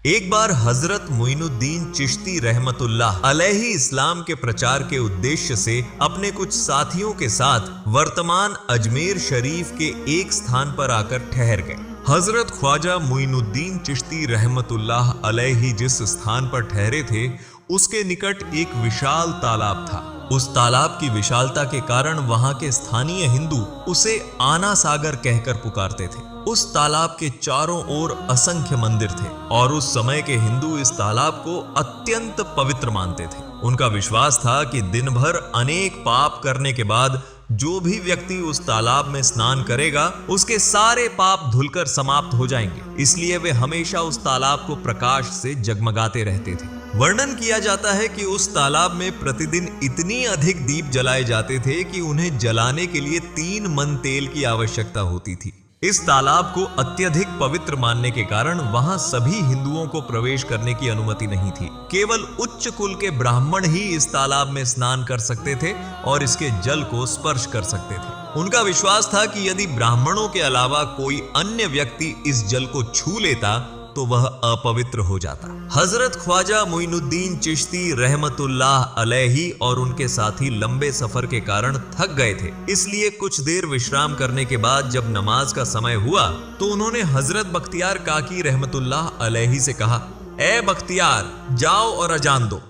एक बार हजरत मोइनुद्दीन चिश्ती रहमतुल्लाह अलैहि इस्लाम के प्रचार के उद्देश्य से अपने कुछ साथियों के साथ वर्तमान अजमेर शरीफ के एक स्थान पर आकर ठहर गए। हजरत ख्वाजा मोइनुद्दीन चिश्ती रहमतुल्लाह अलैहि जिस स्थान पर ठहरे थे उसके निकट एक विशाल तालाब था। उस तालाब की विशालता के कारण वहां के स्थानीय हिंदू उसे आना सागर कहकर पुकारते थे। उस तालाब के चारों ओर असंख्य मंदिर थे और उस समय के हिंदू इस तालाब को अत्यंत पवित्र मानते थे। उनका विश्वास था कि दिन भर अनेक पाप करने के बाद जो भी व्यक्ति उस तालाब में स्नान करेगा उसके सारे पाप धुलकर समाप्त हो जाएंगे, इसलिए वे हमेशा उस तालाब को प्रकाश से जगमगाते रहते थे। वर्णन किया जाता है कि उस तालाब में प्रतिदिन इतनी अधिक दीप जलाए जाते थे कि उन्हें जलाने के लिए 3 मन तेल की आवश्यकता होती थी। इस तालाब को अत्यधिक पवित्र मानने के कारण वहां सभी हिंदुओं को प्रवेश करने की अनुमति नहीं थी। केवल उच्च कुल के ब्राह्मण ही इस तालाब में स्नान कर सकते थे और इसके जल को स्पर्श कर सकते थे। उनका विश्वास था कि यदि ब्राह्मणों के अलावा कोई अन्य व्यक्ति इस जल को छू लेता तो वह अपवित्र हो जाता। हजरत ख्वाजा मोइनुद्दीन चिश्ती रहमतुल्लाह अलैहि और उनके साथी लंबे सफर के कारण थक गए थे, इसलिए कुछ देर विश्राम करने के बाद जब नमाज का समय हुआ तो उन्होंने हजरत बख्तियार काकी रहमतुल्लाह अलैहि से कहा, ए बख्तियार, जाओ और अजान दो।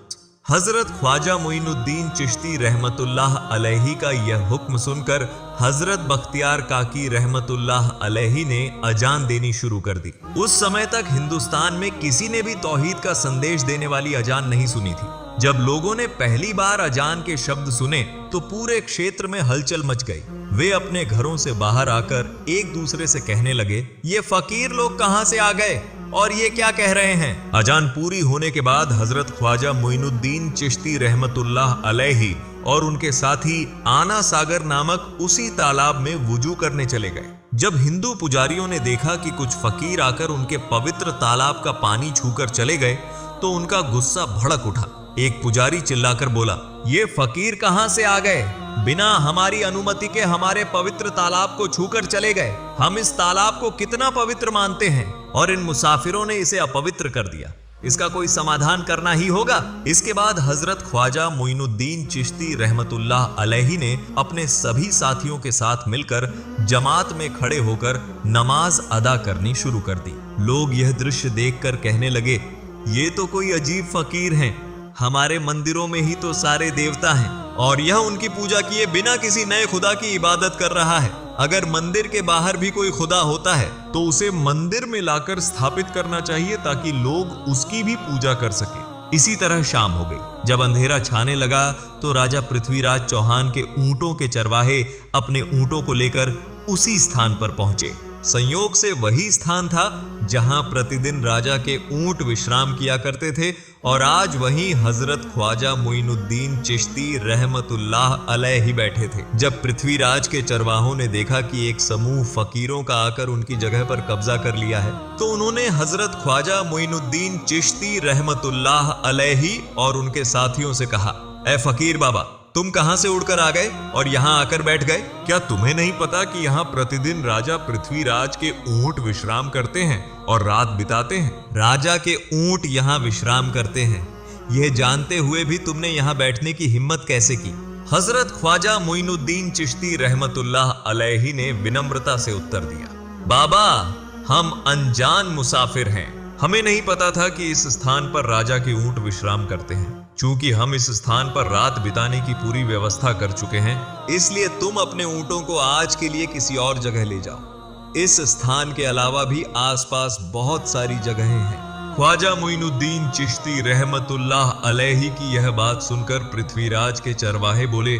हजरत ख्वाजा मोइनुद्दीन चिश्ती रहमतुल्लाह अलैहि का यह हुक्म सुनकर हजरत बख्तियार काकी रहमतुल्लाह अलैहि ने अजान देनी शुरू कर दी। उस समय तक हिंदुस्तान में किसी ने भी तौहीद का संदेश देने वाली अजान नहीं सुनी थी। जब लोगों ने पहली बार अजान के शब्द सुने तो पूरे क्षेत्र में हलचल मच गई। वे अपने घरों से बाहर आकर एक दूसरे से कहने लगे, ये फकीर लोग कहां से आ गए और ये क्या कह रहे हैं। अजान पूरी होने के बाद हजरत ख्वाजा मोइनुद्दीन चिश्ती रहमतुल्लाह अलैहि और उनके साथी आना सागर नामक उसी तालाब में वुजू करने चले गए। जब हिंदू पुजारियों ने देखा कि कुछ फकीर आकर उनके पवित्र तालाब का पानी छूकर चले गए तो उनका गुस्सा भड़क उठा। एक पुजारी चिल्लाकर बोला, ये फकीर कहां से आ गए, बिना हमारी अनुमति के हमारे पवित्र तालाब को छूकर चले गए। हम इस तालाब को कितना पवित्र मानते हैं और इन मुसाफिरों ने इसे अपवित्र कर दिया। इसका कोई समाधान करना ही होगा। इसके बाद हजरत ख्वाजा मोइनुद्दीन चिश्ती रहमतुल्लाह अलैहि ने अपने सभी साथियों के साथ मिलकर जमात में खड़े होकर नमाज अदा करनी शुरू कर दी। लोग यह दृश्य देखकर कहने लगे, ये तो कोई अजीब फकीर हैं। हमारे मंदिरों में ही तो सारे देवता हैं और यह उनकी पूजा किए बिना किसी नए खुदा की इबादत कर रहा है। अगर मंदिर के बाहर भी कोई खुदा होता है तो उसे मंदिर में लाकर स्थापित करना चाहिए ताकि लोग उसकी भी पूजा कर सके। इसी तरह शाम हो गई। जब अंधेरा छाने लगा तो राजा पृथ्वीराज चौहान के ऊंटों के चरवाहे अपने ऊंटों को लेकर उसी स्थान पर पहुंचे। संयोग से वही स्थान था जहां प्रतिदिन राजा के ऊंट विश्राम किया करते थे और आज वहीं हजरत ख्वाजा मोइनुद्दीन चिश्ती रहमतुल्लाह अलैहि बैठे थे। जब पृथ्वीराज के चरवाहों ने देखा कि एक समूह फकीरों का आकर उनकी जगह पर कब्जा कर लिया है तो उन्होंने हजरत ख्वाजा मोइनुद्दीन चिश्ती रहमतुल्लाह अलैहि और उनके साथियों से कहा, ए फकीर बाबा, तुम कहां से उड़कर आ गए और यहां आकर बैठ गए? क्या तुम्हें नहीं पता कि यहां प्रतिदिन राजा पृथ्वीराज के ऊंट विश्राम करते हैं और रात बिताते हैं? राजा के ऊंट यहां विश्राम करते हैं, यह जानते हुए भी तुमने यहां बैठने की हिम्मत कैसे की? हजरत ख्वाजा मोइनुद्दीन चिश्ती रहमतुल्लाह अलैहि ने विनम्रता से उत्तर दिया, बाबा, हम अनजान मुसाफिर हैं। हमें नहीं पता था कि इस स्थान पर राजा के ऊंट विश्राम करते हैं। चूंकि हम इस स्थान पर रात बिताने की पूरी व्यवस्था कर चुके हैं, इसलिए तुम अपने ऊंटों को आज के लिए किसी और जगह ले जाओ। इस स्थान के अलावा भी आसपास बहुत सारी जगहें हैं। ख्वाजा मोइनुद्दीन चिश्ती रहमतुल्लाह अलैहि की यह बात सुनकर पृथ्वीराज के चरवाहे बोले,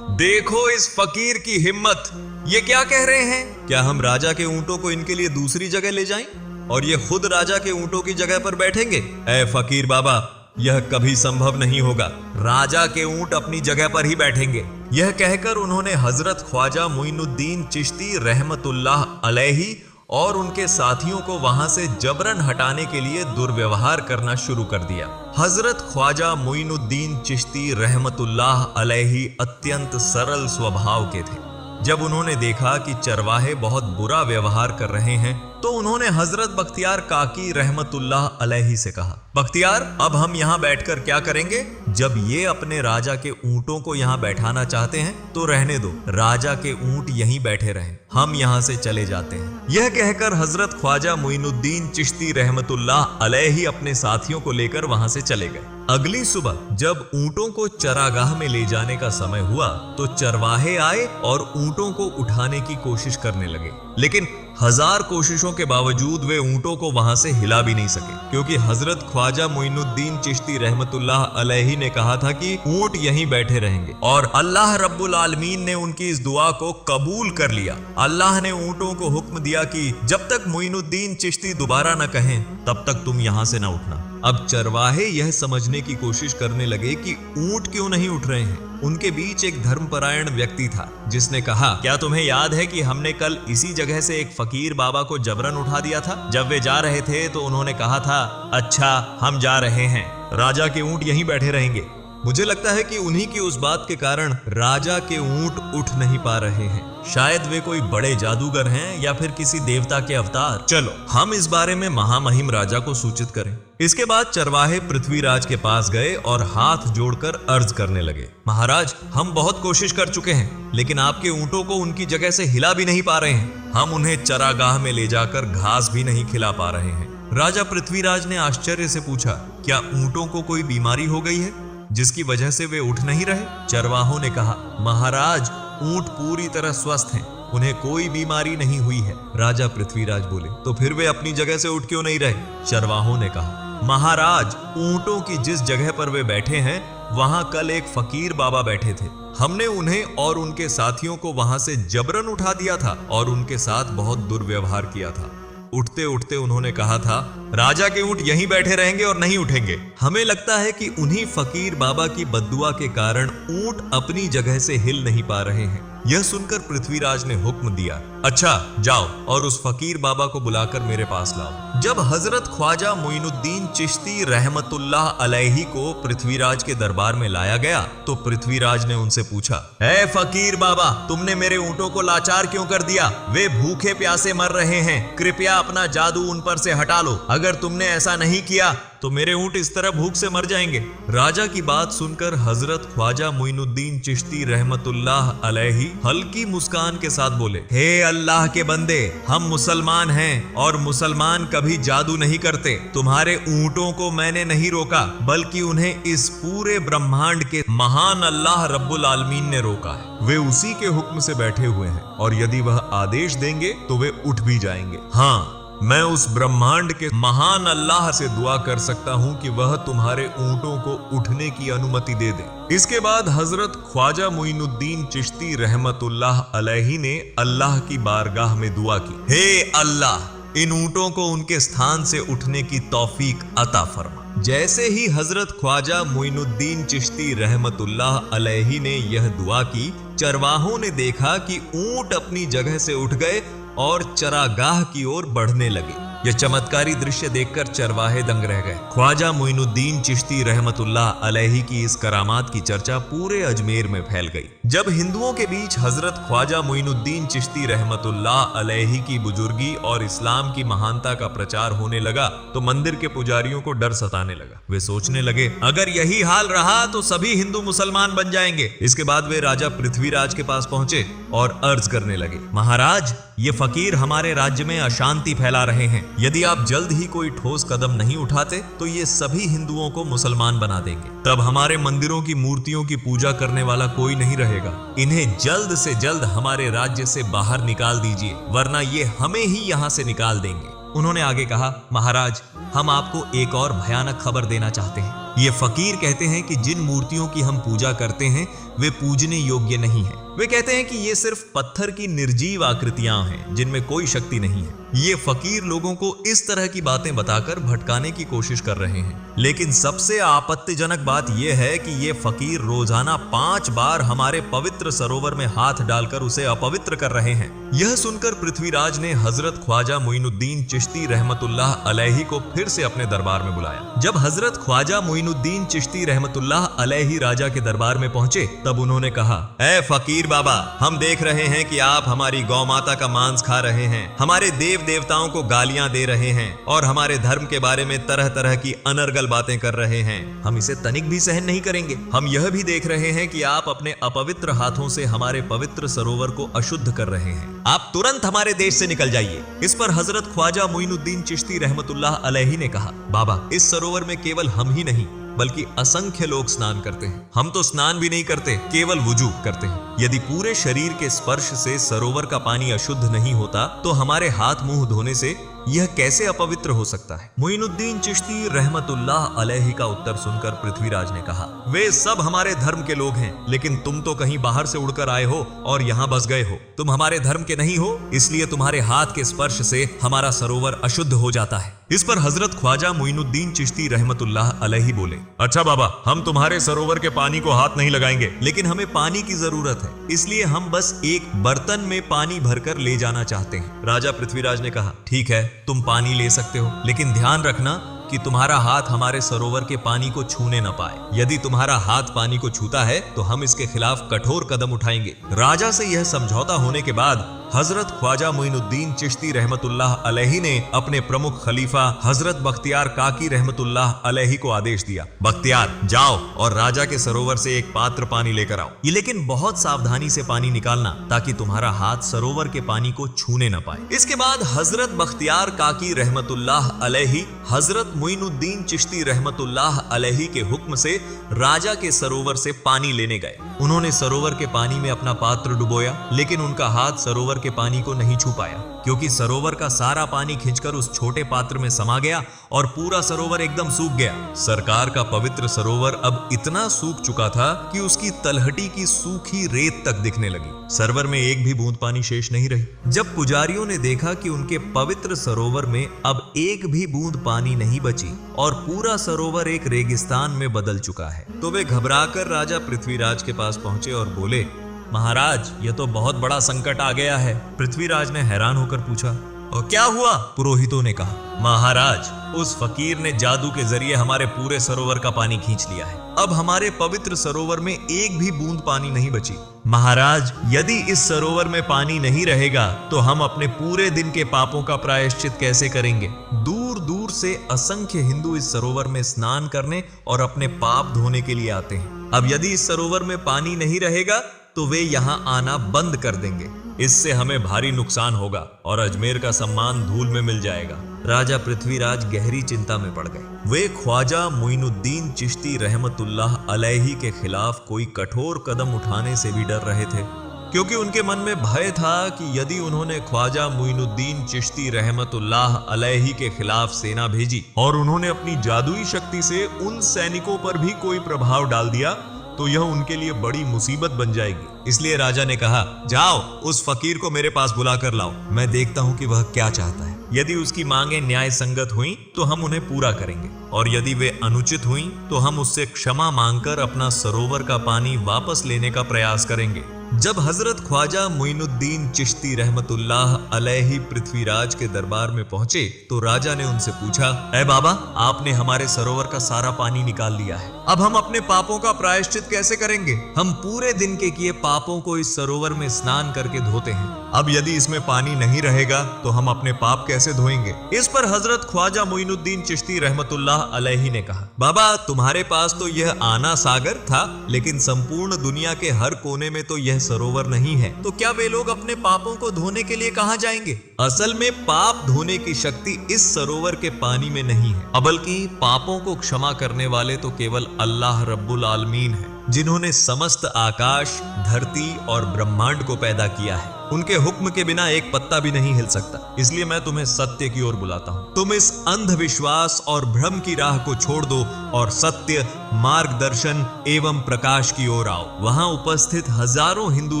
देखो इस फकीर की हिम्मत, ये क्या कह रहे हैं? क्या हम राजा के ऊंटों को इनके लिए दूसरी जगह ले जाएं और ये खुद राजा के ऊंटों की जगह पर बैठेंगे? ए फकीर बाबा, यह कभी संभव नहीं होगा। राजा के ऊंट अपनी जगह पर ही बैठेंगे। यह कहकर उन्होंने हजरत ख्वाजा मोइनुद्दीन चिश्ती रहमतुल्लाह अलैहि और उनके साथियों को वहां से जबरन हटाने के लिए दुर्व्यवहार करना शुरू कर दिया। हजरत ख्वाजा मोइनुद्दीन चिश्ती रहमतुल्लाह अलैहि अत्यंत सरल स्वभाव के थे। जब उन्होंने देखा कि चरवाहे बहुत बुरा व्यवहार कर रहे हैं तो उन्होंने हजरत बख्तियार काकी रहमतुल्लाह अलैहि से कहा, बख्तियार अब हम यहाँ बैठकर क्या करेंगे? जब ये अपने राजा के ऊंटों को यहाँ बैठाना चाहते हैं तो रहने दो, राजा के ऊंट यहीं बैठे रहें, हम यहाँ से चले जाते हैं। यह कहकर हजरत ख्वाजा मोइनुद्दीन चिश्ती रहमतुल्लाह अलैहि अपने साथियों को लेकर वहां से चले गए। अगली सुबह जब ऊंटों को चरागाह में ले जाने का समय हुआ तो चरवाहे आए और ऊंटों को उठाने की कोशिश करने लगे, लेकिन हजार कोशिशों के बावजूद वे ऊंटों को वहां से हिला भी नहीं सके, क्योंकि हजरत ख्वाजा मोइनुद्दीन चिश्ती रहमतुल्लाह अलैहि ने कहा था कि ऊंट यहीं बैठे रहेंगे, और अल्लाह रब्बुल आलमीन ने उनकी इस दुआ को कबूल कर लिया। अल्लाह ने ऊंटों को हुक्म दिया कि जब तक मोइनुद्दीन चिश्ती दोबारा न कहें तब तक तुम यहां से न उठना। अब चरवाहे यह समझने की कोशिश करने लगे कि ऊंट क्यों नहीं उठ रहे हैं। उनके बीच एक धर्मपरायण व्यक्ति था जिसने कहा, क्या तुम्हें याद है कि हमने कल इसी जगह से एक फकीर बाबा को जबरन उठा दिया था? जब वे जा रहे थे तो उन्होंने कहा था, अच्छा हम जा रहे हैं, राजा के ऊंट यहीं बैठे रहेंगे। मुझे लगता है कि उन्हीं की उस बात के कारण राजा के ऊंट उठ नहीं पा रहे हैं। शायद वे कोई बड़े जादूगर हैं या फिर किसी देवता के अवतार। चलो हम इस बारे में महामहिम राजा को सूचित करें। इसके बाद चरवाहे पृथ्वीराज के पास गए और हाथ जोड़कर अर्ज करने लगे, महाराज हम बहुत कोशिश कर चुके हैं, लेकिन आपके ऊंटों को उनकी जगह से हिला भी नहीं पा रहे हैं। हम उन्हें चरागाह में ले जाकर घास भी नहीं खिला पा रहे हैं। राजा पृथ्वीराज ने आश्चर्य से पूछा, क्या ऊंटों को कोई बीमारी हो गई है जिसकी वजह से वे उठ नहीं रहे? चरवाहों ने कहा, महाराज ऊंट पूरी तरह स्वस्थ हैं, उन्हें कोई बीमारी नहीं हुई है। राजा पृथ्वीराज बोले, तो फिर वे अपनी जगह से उठ क्यों नहीं रहे? चरवाहों ने कहा, महाराज ऊंटों की जिस जगह पर वे बैठे हैं वहां कल एक फकीर बाबा बैठे थे, हमने उन्हें और उनके साथियों को वहां से जबरन उठा दिया था और उनके साथ बहुत दुर्व्यवहार किया था। उठते उठते उन्होंने कहा था, राजा के ऊंट यहीं बैठे रहेंगे और नहीं उठेंगे। हमें लगता है कि उन्हीं फकीर बाबा की बद्दुआ के कारण ऊंट अपनी जगह से हिल नहीं पा रहे हैं। यह सुनकर पृथ्वीराज ने हुक्म दिया, अच्छा जाओ और उस फकीर बाबा को बुलाकर मेरे पास लाओ। जब हजरत ख्वाजा मोइनुद्दीन चिश्ती रहमतुल्लाह अलैहि को पृथ्वीराज के दरबार में लाया गया तो पृथ्वीराज ने उनसे पूछा, ऐ फकीर बाबा, तुमने मेरे ऊंटों को लाचार क्यों कर दिया? वे भूखे प्यासे मर रहे हैं, कृपया अपना जादू उन पर से हटा लो। अगर तुमने ऐसा नहीं किया तो मेरे ऊंट इस तरह भूख से मर जाएंगे। राजा की बात सुनकर हजरत ख्वाजा मोइनुद्दीन चिश्ती रहमतुल्लाह अलैहि हल्की मुस्कान के साथ बोले, हे अल्लाह के बंदे, हम मुसलमान हैं और मुसलमान कभी जादू नहीं करते। तुम्हारे ऊंटों को मैंने नहीं रोका, बल्कि उन्हें इस पूरे ब्रह्मांड के महान अल्लाह रब्बुल आलमीन ने रोका है। वे उसी के हुक्म से बैठे हुए हैं और यदि वह आदेश देंगे तो वे उठ भी जाएंगे। हाँ, मैं उस ब्रह्मांड के महान अल्लाह से दुआ कर सकता हूं कि वह तुम्हारे ऊंटों को उठने की अनुमति दे दे। इसके बाद हजरत ख्वाजा मोइनुद्दीन चिश्ती रहमतुल्लाह अलैहि ने अल्लाह की बारगाह में दुआ की, हे अल्लाह, इन ऊंटों को उनके स्थान से उठने की तौफीक अता फरमा। जैसे ही हजरत ख्वाजा मोइनुद्दीन चिश्ती रहमतुल्लाह अलैहि ने यह दुआ की, चरवाहों ने देखा कि ऊंट अपनी जगह से उठ गए और चरागाह की ओर बढ़ने लगे। यह चमत्कारी दृश्य देखकर चरवाहे दंग रह गए। ख्वाजा मोइनुद्दीन चिश्ती रहमतुल्लाह अलैहि की इस करामात की चर्चा पूरे अजमेर में फैल गई। जब हिंदुओं के बीच हजरत ख्वाजा मोइनुद्दीन चिश्ती रहमतुल्लाह अलैहि की बुजुर्गी और इस्लाम की महानता का प्रचार होने लगा तो मंदिर के पुजारियों को डर सताने लगा। वे सोचने लगे, अगर यही हाल रहा तो सभी हिंदू मुसलमान बन जाएंगे। इसके बाद वे राजा पृथ्वीराज के पास पहुंचे और अर्ज करने लगे, महाराज, ये फकीर हमारे राज्य में अशांति फैला रहे हैं। यदि आप जल्द ही कोई ठोस कदम नहीं उठाते तो ये सभी हिंदुओं को मुसलमान बना देंगे। तब हमारे मंदिरों की मूर्तियों की पूजा करने वाला कोई नहीं रहेगा। इन्हें जल्द से जल्द हमारे राज्य से बाहर निकाल दीजिए, वरना ये हमें ही यहाँ से निकाल देंगे। उन्होंने आगे कहा, महाराज, हम आपको एक और भयानक खबर देना चाहते हैं। ये फकीर कहते हैं कि जिन मूर्तियों की हम पूजा करते हैं वे पूजने योग्य नहीं है। वे कहते हैं कि ये सिर्फ पत्थर की निर्जीव आकृतियां हैं जिनमें कोई शक्ति नहीं है। ये फकीर लोगों को इस तरह की बातें बताकर भटकाने की कोशिश कर रहे हैं। लेकिन सबसे आपत्तिजनक बात यह है कि ये फकीर रोजाना 5 बार हमारे पवित्र सरोवर में हाथ डालकर उसे अपवित्र कर रहे हैं। यह सुनकर पृथ्वीराज ने हजरत ख्वाजा मोइनुद्दीन चिश्ती रहमतुल्लाह अलैहि को फिर से अपने दरबार में बुलाया। जब हजरत ख्वाजा मोइनुद्दीन चिश्ती रहमतुल्लाह अलैहि राजा के दरबार में पहुंचे तब उन्होंने कहा, ऐ फकीर बाबा, हम देख रहे हैं कि आप हमारी गौ माता का मांस खा रहे हैं, हमारे देव देवताओं को गालियां दे रहे हैं और हमारे धर्म के बारे में तरह तरह की अनर्गल बातें कर रहे हैं। हम इसे तनिक भी सहन नहीं करेंगे। हम यह भी देख रहे हैं कि आप अपने अपवित्र हाथों से हमारे पवित्र सरोवर को अशुद्ध कर रहे हैं। आप तुरंत हमारे देश से निकल जाइए। इस पर हजरत ख्वाजा मोइनुद्दीन चिश्ती रहमतुल्लाह अलैहि ने कहा, बाबा, इस सरोवर में केवल हम ही नहीं बल्कि असंख्य लोग स्नान करते हैं। हम तो स्नान भी नहीं करते, केवल वुजू करते हैं। यदि पूरे शरीर के स्पर्श से सरोवर का पानी अशुद्ध नहीं होता तो हमारे हाथ मुंह धोने से यह कैसे अपवित्र हो सकता है? मोइनुद्दीन चिश्ती रहमतुल्लाह अलैहि का उत्तर सुनकर पृथ्वीराज ने कहा, वे सब हमारे धर्म के लोग हैं, लेकिन तुम तो कहीं बाहर से उड़कर आए हो और यहाँ बस गए हो। तुम हमारे धर्म के नहीं हो, इसलिए तुम्हारे हाथ के स्पर्श से हमारा सरोवर अशुद्ध हो जाता है। इस पर हजरत ख्वाजा मोइनुद्दीन चिश्ती रहमतुल्लाह अलैहि बोले, अच्छा बाबा, हम तुम्हारे सरोवर के पानी को हाथ नहीं लगाएंगे, लेकिन हमें पानी की जरूरत है, इसलिए हम बस एक बर्तन में पानी भरकर ले जाना चाहते हैं। राजा पृथ्वीराज ने कहा, ठीक है, तुम पानी ले सकते हो, लेकिन ध्यान रखना कि तुम्हारा हाथ हमारे सरोवर के पानी को छूने न पाए। यदि तुम्हारा हाथ पानी को छूता है तो हम इसके खिलाफ कठोर कदम उठाएंगे। राजा से यह समझौता होने के बाद हजरत ख्वाजा मोइनुद्दीन चिश्ती रहमतुल्लाह अलैहि ने अपने प्रमुख खलीफा हजरत बख्तियार काकी रहमतुल्लाह अलैहि को आदेश दिया, बख्तियार, जाओ और राजा के सरोवर से एक पात्र पानी लेकर आओ। ये लेकिन बहुत सावधानी से पानी निकालना ताकि तुम्हारा हाथ सरोवर के पानी को छूने न पाए। इसके बाद हजरत बख्तियार काकी रहमतुल्लाह अलैहि हजरत मोइनुद्दीन चिश्ती रहमतुल्लाह अलैहि के हुक्म से राजा के सरोवर से पानी लेने गए। उन्होंने सरोवर के पानी में अपना पात्र डुबोया, लेकिन उनका हाथ सरोवर के पानी को नहीं छू पाया, क्योंकि सरोवर का सारा पानी खिंचकर उस छोटे पात्र में समा गया और पूरा सरोवर एकदम सूख गया। सरकार का पवित्र सरोवर अब इतना सूख चुका था कि उसकी तलहटी की सूखी रेत तक दिखने लगी। सरोवर में एक भी बूंद पानी शेष नहीं रही। जब पुजारियों ने देखा कि उनके पवित्र सरोवर में अब एक भी बूंद पानी नहीं बची और पूरा सरोवर एक रेगिस्तान में बदल चुका है, तो वे घबराकर राजा पृथ्वीराज के पास पहुंचे और बोले, महाराज, यह तो बहुत बड़ा संकट आ गया है। पृथ्वीराज ने हैरान होकर पूछा, और क्या हुआ? पुरोहितों ने कहा, महाराज, उस फकीर ने जादू के जरिए हमारे पूरे सरोवर का पानी खींच लिया है। अब हमारे पवित्र सरोवर में एक भी बूंद पानी नहीं बची। महाराज, यदि इस सरोवर में पानी नहीं रहेगा तो हम अपने पूरे दिन के पापों का प्रायश्चित कैसे करेंगे? दूर दूर से असंख्य हिंदू इस सरोवर में स्नान करने और अपने पाप धोने के लिए आते हैं। अब यदि इस सरोवर में पानी नहीं रहेगा तो वे यहाँ आना बंद कर देंगे। इससे हमें भारी नुकसान होगा और अजमेर का सम्मान धूल में मिल जाएगा। राजा पृथ्वीराज गहरी चिंता में पड़ गए। वे ख्वाजा मोइनुद्दीन चिश्ती रहमतुल्लाह अलैहि के खिलाफ कोई कठोर कदम उठाने से भी डर रहे थे, क्योंकि उनके मन में भय था कि यदि उन्होंने ख्वाजा मोइनुद्दीन चिश्ती रहमतुल्लाह अलैहि के खिलाफ सेना भेजी और उन्होंने अपनी जादुई शक्ति से उन सैनिकों पर भी कोई प्रभाव डाल दिया तो यह उनके लिए बड़ी मुसीबत बन जाएगी। इसलिए राजा ने कहा, जाओ उस फकीर को मेरे पास बुला कर लाओ, मैं देखता हूं कि वह क्या चाहता है। यदि उसकी मांगे न्याय संगत हुई तो हम उन्हें पूरा करेंगे, और यदि वे अनुचित हुई तो हम उससे क्षमा मांगकर अपना सरोवर का पानी वापस लेने का प्रयास करेंगे। जब हजरत ख्वाजा मोइनुद्दीन चिश्ती रहमतुल्लाह अलैहि पृथ्वीराज के दरबार में पहुंचे तो राजा ने उनसे पूछा, ऐ बाबा, आपने हमारे सरोवर का सारा पानी निकाल लिया है, अब हम अपने पापों का प्रायश्चित कैसे करेंगे? हम पूरे दिन के किए पापों को इस सरोवर में स्नान करके धोते हैं। अब यदि इसमें पानी नहीं रहेगा तो हम अपने पाप कैसे धोएंगे? इस पर हजरत ख्वाजा मोइनुद्दीन चिश्ती रहमतुल्लाह अलैहि ने कहा, बाबा, तुम्हारे पास तो यह आना सागर था, लेकिन संपूर्ण दुनिया के हर कोने में तो यह सरोवर नहीं है, तो क्या वे लोग अपने पापों को धोने के लिए कहां जाएंगे? असल में पाप धोने की शक्ति इस सरोवर के पानी में नहीं है, बल्कि पापों को क्षमा करने वाले तो केवल अल्लाह रब्बुल आलमीन है, जिन्होंने समस्त आकाश, धरती और ब्रह्मांड को पैदा किया है। उनके हुक्म के बिना एक पत्ता भी नहीं हिल सकता। इसलिए मैं तुम्हें सत्य की ओर बुलाता हूँ। तुम इस अंधविश्वास और भ्रम की राह को छोड़ दो और सत्य, मार्गदर्शन एवं प्रकाश की ओर आओ। वहां उपस्थित हजारों हिंदू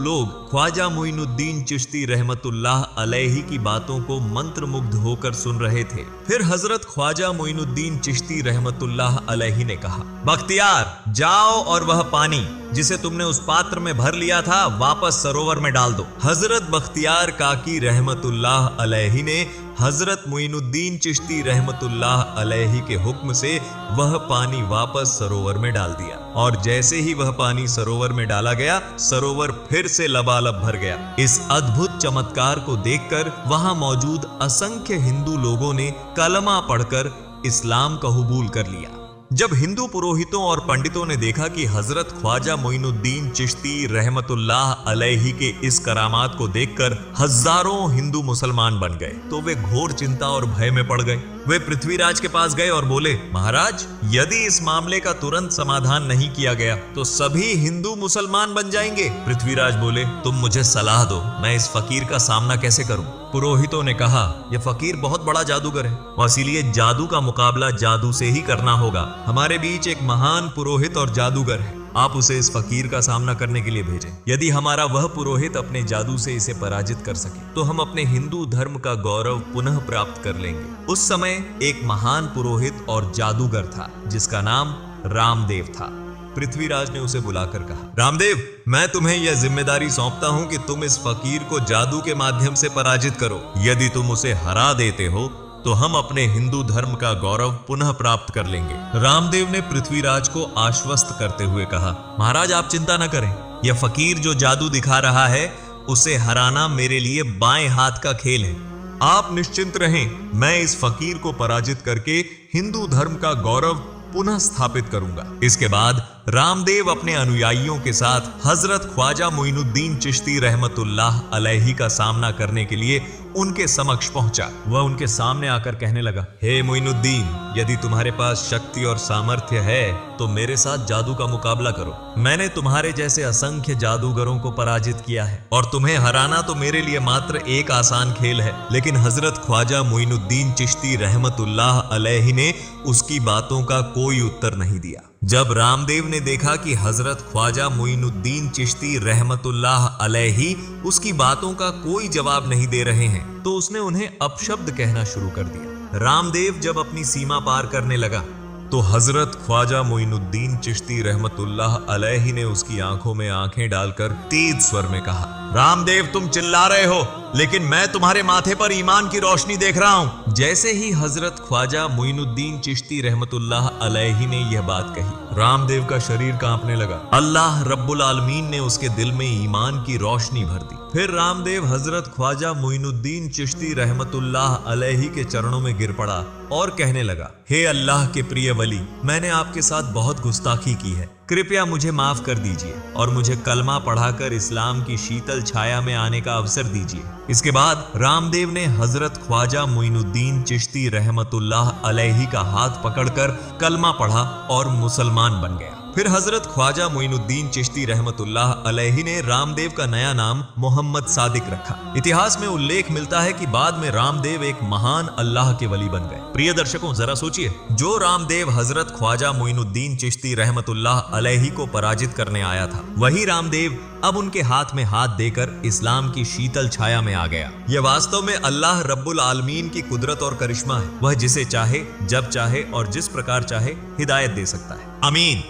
लोग ख्वाजा मोइनुद्दीन चिश्ती रहमतुल्लाह अलैहि की बातों को मंत्रमुग्ध होकर सुन रहे थे। फिर हजरत ख्वाजा मोइनुद्दीन चिश्ती रहमतुल्लाह अलैहि ने कहा, बख्तियार, जाओ और वह पानी जिसे तुमने उस पात्र में भर लिया था वापस सरोवर में डाल दो। हजरत बख्तियार काकी रहमतुल्लाह अलैहि ने हजरत मोइनुद्दीन चिश्ती रहमतुल्लाह अलैहि के हुक्म से वह पानी वापस सरोवर में डाल दिया और जैसे ही वह पानी सरोवर में डाला गया, सरोवर फिर से लबालब भर गया। इस अद्भुत चमत्कार को देखकर वहां मौजूद असंख्य हिंदू लोगों ने कलमा पढ़कर इस्लाम का कबूल कर लिया। जब हिंदू पुरोहितों और पंडितों ने देखा कि हजरत ख्वाजा मोइनुद्दीन चिश्ती रहमतुल्लाह अलैहि के इस करामात को देखकर हजारों हिंदू मुसलमान बन गए, तो वे घोर चिंता और भय में पड़ गए। वे पृथ्वीराज के पास गए और बोले, महाराज, यदि इस मामले का तुरंत समाधान नहीं किया गया तो सभी हिंदू मुसलमान बन जाएंगे। पृथ्वीराज बोले, तुम मुझे सलाह दो, मैं इस फकीर का सामना कैसे करूं? पुरोहितों ने कहा, यह फकीर बहुत बड़ा जादूगर है और इसीलिए जादू का मुकाबला जादू से ही करना होगा। हमारे बीच एक महान पुरोहित और जादूगर है, आप उसे इस फकीर का सामना करने के लिए भेजें। यदि हमारा वह पुरोहित अपने जादू से इसे पराजित कर सके तो हम अपने हिंदू धर्म का गौरव पुनः प्राप्त कर लेंगे। उस समय एक महान पुरोहित और जादूगर था जिसका नाम रामदेव था। पृथ्वीराज ने उसे बुलाकर कहा, रामदेव, मैं तुम्हें यह जिम्मेदारी सौंपता हूं कि तुम इस फकीर को जादू के माध्यम से पराजित करो। यदि तुम उसे हरा देते हो तो हम अपने हिंदू धर्म का गौरव पुनः प्राप्त कर लेंगे। रामदेव ने पृथ्वीराज को आश्वस्त करते हुए कहा, महाराज, आप चिंता न करें, यह फकीर जो जादू दिखा रहा है उसे हराना मेरे लिए बाएं हाथ का खेल है। आप निश्चिंत रहें, मैं इस फकीर को पराजित करके हिंदू धर्म का गौरव पुनः स्थापित करूंगा। इसके बाद रामदेव अपने अनुयायियों के साथ हजरत ख्वाजा मोइनुद्दीन चिश्ती रहमतुल्लाह अलैहि का सामना करने के लिए उनके समक्ष पहुंचा। वह उनके सामने आकर कहने लगा, हे मोइनुद्दीन, यदि तुम्हारे पास शक्ति और सामर्थ्य है तो मेरे साथ जादू का मुकाबला करो। मैंने तुम्हारे जैसे असंख्य जादूगरों को पराजित किया है और तुम्हें हराना तो मेरे लिए मात्र एक आसान खेल है। लेकिन हजरत ख्वाजा मोइनुद्दीन चिश्ती रहमतुल्लाह अलैहि ने उसकी बातों का कोई उत्तर नहीं दिया। जब रामदेव ने देखा कि हजरत ख्वाजा मोइनुद्दीन चिश्ती रहमतुल्लाह अलैहि उसकी बातों का कोई जवाब नहीं दे रहे हैं तो उसने उन्हें अपशब्द कहना शुरू कर दिया। रामदेव जब अपनी सीमा पार करने लगा तो हजरत ख्वाजा मोइनुद्दीन चिश्ती रहमतुल्लाह अलैहि ने उसकी आंखों में आंखें डालकर तेज स्वर में कहा, रामदेव, तुम चिल्ला रहे हो लेकिन मैं तुम्हारे माथे पर ईमान की रोशनी देख रहा हूं। जैसे ही हजरत ख्वाजा मोइनुद्दीन चिश्ती रहमतुल्लाह अलैहि ने यह बात कही, रामदेव का शरीर कांपने लगा। अल्लाह रब्बुल आलमीन ने उसके दिल में ईमान की रोशनी भर दी। फिर रामदेव हजरत ख्वाजा मोइनुद्दीन चिश्ती रहमतुल्लाह अलैहि के चरणों में गिर पड़ा और कहने लगा, हे अल्लाह के प्रिय वली, मैंने आपके साथ बहुत गुस्ताखी की है, कृपया मुझे माफ कर दीजिए और मुझे कलमा पढ़ाकर इस्लाम की शीतल छाया में आने का अवसर दीजिए। इसके बाद रामदेव ने हजरत ख्वाजा मोइनुद्दीन चिश्ती रहमतुल्लाह अलैहि का हाथ पकड़कर कलमा पढ़ा और मुसलमान बन गया। फिर हजरत ख्वाजा मोइनुद्दीन चिश्ती रहमतुल्लाह अलैहि ने रामदेव का नया नाम मोहम्मद सादिक रखा। इतिहास में उल्लेख मिलता है कि बाद में रामदेव एक महान अल्लाह के वली बन गए। प्रिय दर्शकों, जरा सोचिए, जो रामदेव हजरत ख्वाजा मोइनुद्दीन चिश्ती रहमतुल्लाह अलैहि को पराजित करने आया था, वही रामदेव अब उनके हाथ में हाथ देकर इस्लाम की शीतल छाया में आ गया। यह वास्तव में अल्लाह रब्बुल आलमीन की कुदरत और करिश्मा है। वह जिसे चाहे, जब चाहे और जिस प्रकार चाहे हिदायत दे सकता है। आमीन।